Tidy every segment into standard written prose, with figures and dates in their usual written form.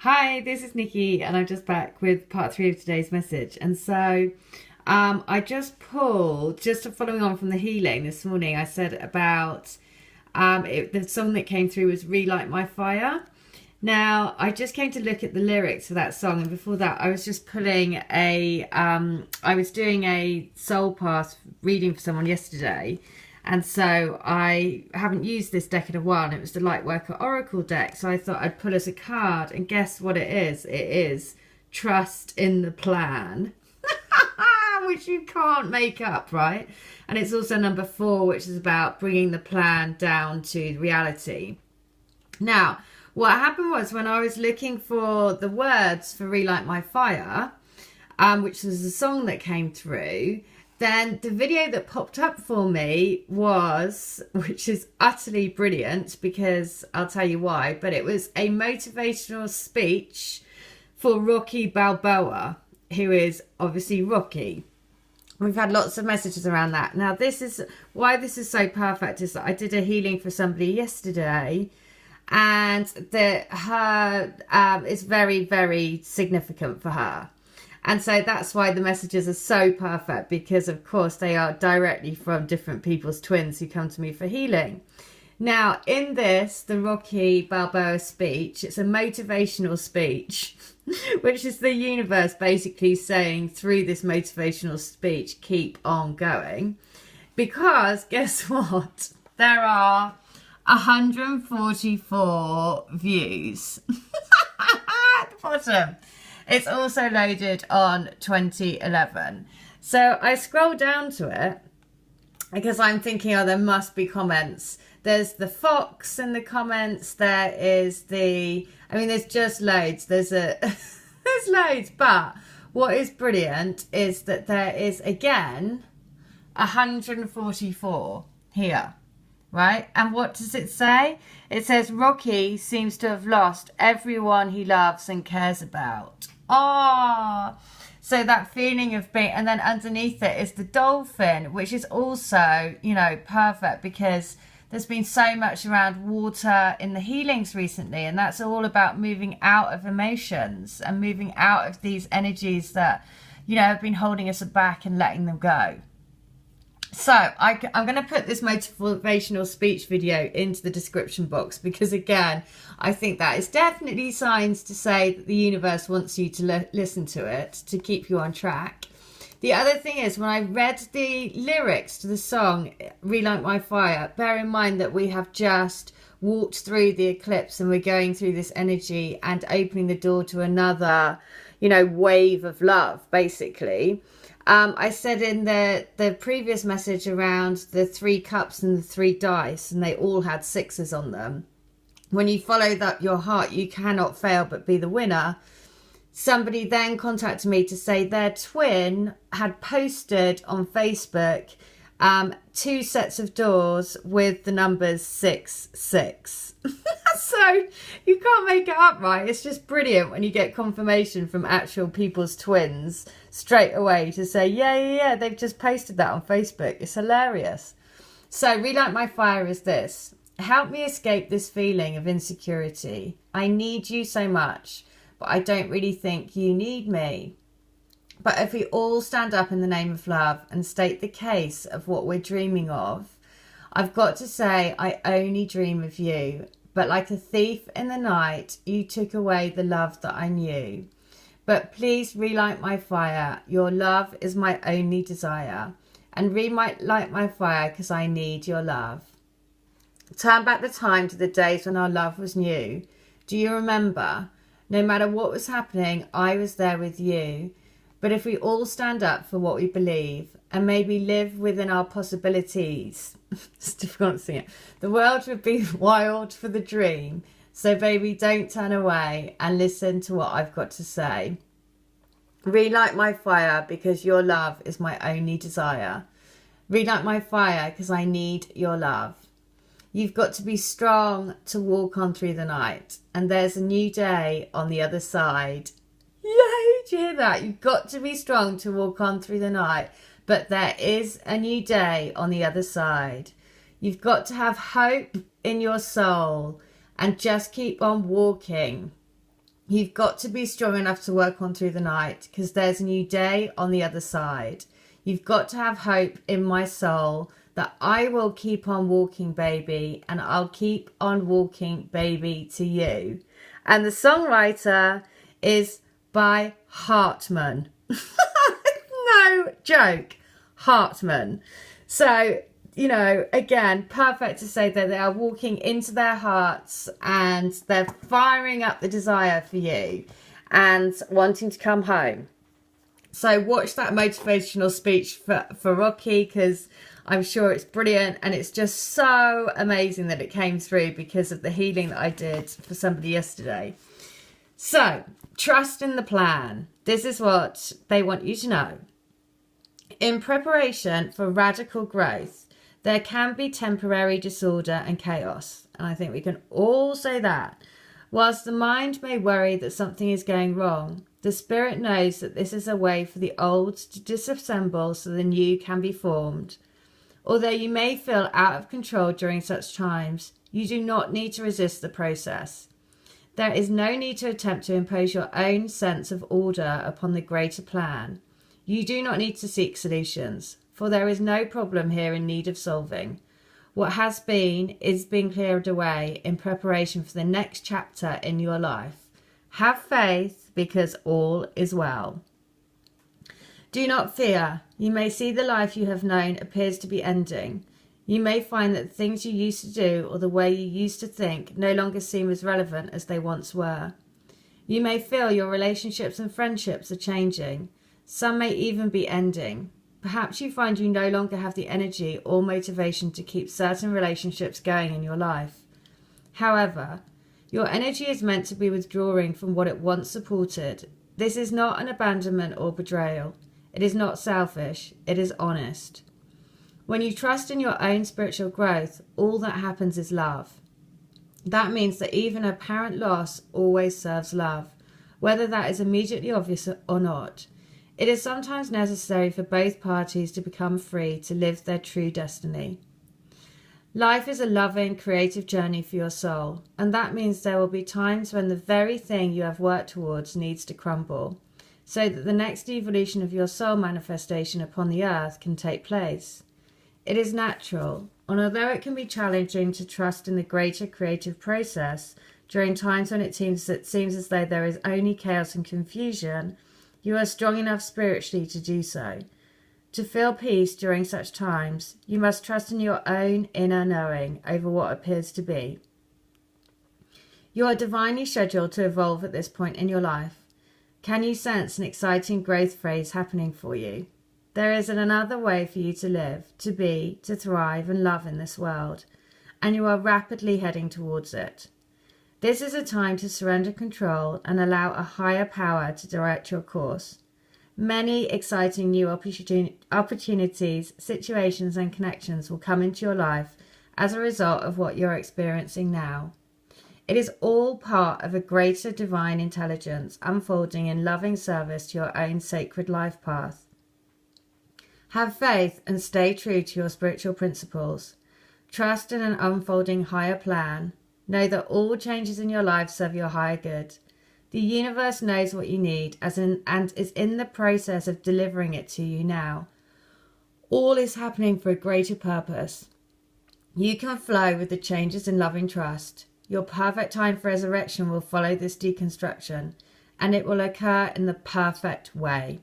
Hi, this is Nikki, and I'm just back with part 3 of today's message. And so I just pulled, just following on from the healing this morning, I said about the song that came through was Relight My Fire. Now, I just came to look at the lyrics for that song, and before that I was just pulling I was doing a soul pass reading for someone yesterday. And so I haven't used this deck in a while, and it was the Lightworker Oracle deck. So I thought I'd pull us a card, and guess what it is? It is Trust in the Plan, which you can't make up, right? And it's also number 4, which is about bringing the plan down to reality. Now, what happened was when I was looking for the words for Relight My Fire, which was the song that came through, then the video that popped up for me was, which is utterly brilliant because I'll tell you why, but it was a motivational speech for Rocky Balboa, who is obviously Rocky. We've had lots of messages around that. Now, this is why this is so perfect, is that I did a healing for somebody yesterday, and it's very, very significant for her. And so that's why the messages are so perfect, because of course they are directly from different people's twins who come to me for healing. Now, in this, the Rocky Balboa speech, it's a motivational speech, which is the universe basically saying through this motivational speech, keep on going. Because guess what? There are 144 views at the bottom. It's also loaded on 2011. So I scroll down to it because I'm thinking, oh, there must be comments. There's the fox in the comments. There is there's just loads. There's loads. But what is brilliant is that there is, again, 144 here. Right? And what does it say? It says, Rocky seems to have lost everyone he loves and cares about. Ah, so that feeling of being, and then underneath it is the dolphin, which is also, perfect, because there's been so much around water in the healings recently, and that's all about moving out of emotions and moving out of these energies that, have been holding us back and letting them go. So I'm going to put this motivational speech video into the description box because, again, I think that is definitely signs to say that the universe wants you to listen to it to keep you on track. The other thing is, when I read the lyrics to the song Relight My Fire, bear in mind that we have just walked through the eclipse and we're going through this energy and opening the door to another, wave of love, basically. I said in the previous message around the 3 cups and the 3 dice, and they all had 6s on them. When you follow that your heart, you cannot fail but be the winner. Somebody then contacted me to say their twin had posted on Facebook 2 sets of doors with the numbers 666. So you can't make it up, right? It's just brilliant when you get confirmation from actual people's twins straight away to say, yeah, they've just posted that on Facebook. It's hilarious. So Relight My Fire is this. Help me escape this feeling of insecurity. I need you so much, but I don't really think you need me. But if we all stand up in the name of love and state the case of what we're dreaming of, I've got to say I only dream of you. But like a thief in the night, you took away the love that I knew. But please relight my fire. Your love is my only desire. And relight my fire because I need your love. Turn back the time to the days when our love was new. Do you remember? No matter what was happening, I was there with you. But if we all stand up for what we believe and maybe live within our possibilities, it's difficult to sing it, the world would be wild for the dream. So baby, don't turn away and listen to what I've got to say. Relight my fire because your love is my only desire. Relight my fire because I need your love. You've got to be strong to walk on through the night. And there's a new day on the other side. Yay, do you hear that? You've got to be strong to walk on through the night. But there is a new day on the other side. You've got to have hope in your soul and just keep on walking. You've got to be strong enough to work on through the night, because there's a new day on the other side. You've got to have hope in my soul that I will keep on walking, baby, and I'll keep on walking, baby, to you. And the songwriter is by Hartman. No joke, Hartman. So, you know, again, perfect to say that they are walking into their hearts and they're firing up the desire for you and wanting to come home. So watch that motivational speech for Rocky, because I'm sure it's brilliant, and it's just so amazing that it came through because of the healing that I did for somebody yesterday. So, trust in the plan. This is what they want you to know. In preparation for radical growth, there can be temporary disorder and chaos. And I think we can all say that. Whilst the mind may worry that something is going wrong, the spirit knows that this is a way for the old to disassemble so the new can be formed. Although you may feel out of control during such times, you do not need to resist the process. There is no need to attempt to impose your own sense of order upon the greater plan. You do not need to seek solutions, for there is no problem here in need of solving. What has been is being cleared away in preparation for the next chapter in your life. Have faith, because all is well. Do not fear. You may see the life you have known appears to be ending. You may find that the things you used to do or the way you used to think no longer seem as relevant as they once were. You may feel your relationships and friendships are changing. Some may even be ending. Perhaps you find you no longer have the energy or motivation to keep certain relationships going in your life. However, your energy is meant to be withdrawing from what it once supported. This is not an abandonment or betrayal. It is not selfish. It is honest. When you trust in your own spiritual growth, all that happens is love. That means that even apparent loss always serves love, whether that is immediately obvious or not. It is sometimes necessary for both parties to become free to live their true destiny. Life is a loving, creative journey for your soul, and that means there will be times when the very thing you have worked towards needs to crumble, so that the next evolution of your soul manifestation upon the earth can take place. It is natural, and although it can be challenging to trust in the greater creative process during times when it seems as though there is only chaos and confusion, you are strong enough spiritually to do so. To feel peace during such times, you must trust in your own inner knowing over what appears to be. You are divinely scheduled to evolve at this point in your life. Can you sense an exciting growth phase happening for you? There is another way for you to live, to be, to thrive and love in this world, and you are rapidly heading towards it. This is a time to surrender control and allow a higher power to direct your course. Many exciting new opportunities, situations and connections will come into your life as a result of what you're experiencing now. It is all part of a greater divine intelligence unfolding in loving service to your own sacred life path. Have faith and stay true to your spiritual principles. Trust in an unfolding higher plan. Know that all changes in your life serve your higher good. The universe knows what you need and is in the process of delivering it to you now. All is happening for a greater purpose. You can flow with the changes in loving trust. Your perfect time for resurrection will follow this deconstruction, and it will occur in the perfect way.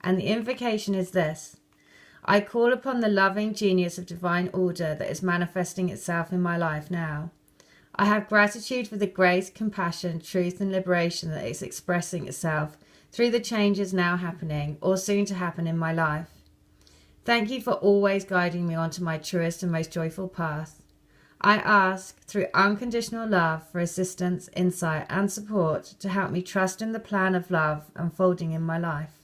And the invocation is this: I call upon the loving genius of divine order that is manifesting itself in my life now. I have gratitude for the grace, compassion, truth and liberation that is expressing itself through the changes now happening or soon to happen in my life. Thank you for always guiding me onto my truest and most joyful path. I ask, through unconditional love, for assistance, insight and support to help me trust in the plan of love unfolding in my life.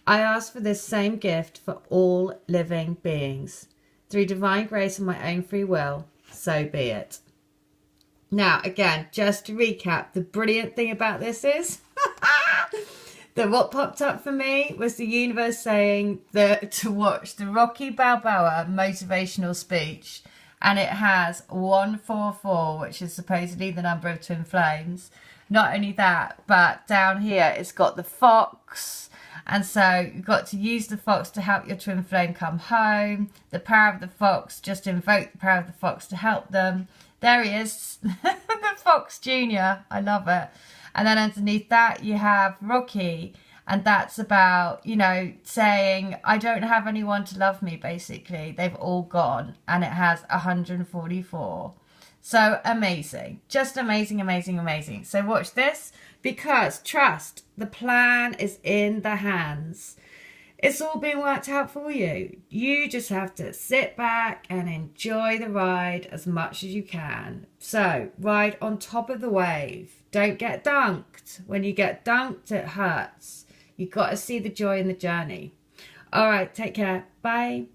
I ask for this same gift for all living beings. Through divine grace and my own free will, so be it. Now, again, just to recap, the brilliant thing about this is that what popped up for me was the universe saying that to watch the Rocky Balboa motivational speech, and it has 144, which is supposedly the number of twin flames, Not only that, but down here it's got the fox. And so you've got to use the fox to help your twin flame come home. The power of the fox, just invoke the power of the fox to help them. There he is, the Fox Junior. I love it. And then underneath that you have Rocky. And that's about, you know, saying, I don't have anyone to love me, basically. They've all gone. And it has 144. So amazing. Just amazing, amazing, amazing. So watch this, because trust, the plan is in the hands. It's all being worked out for you. You just have to sit back and enjoy the ride as much as you can. So ride on top of the wave. Don't get dunked. When you get dunked, it hurts. You've got to see the joy in the journey. All right, take care. Bye.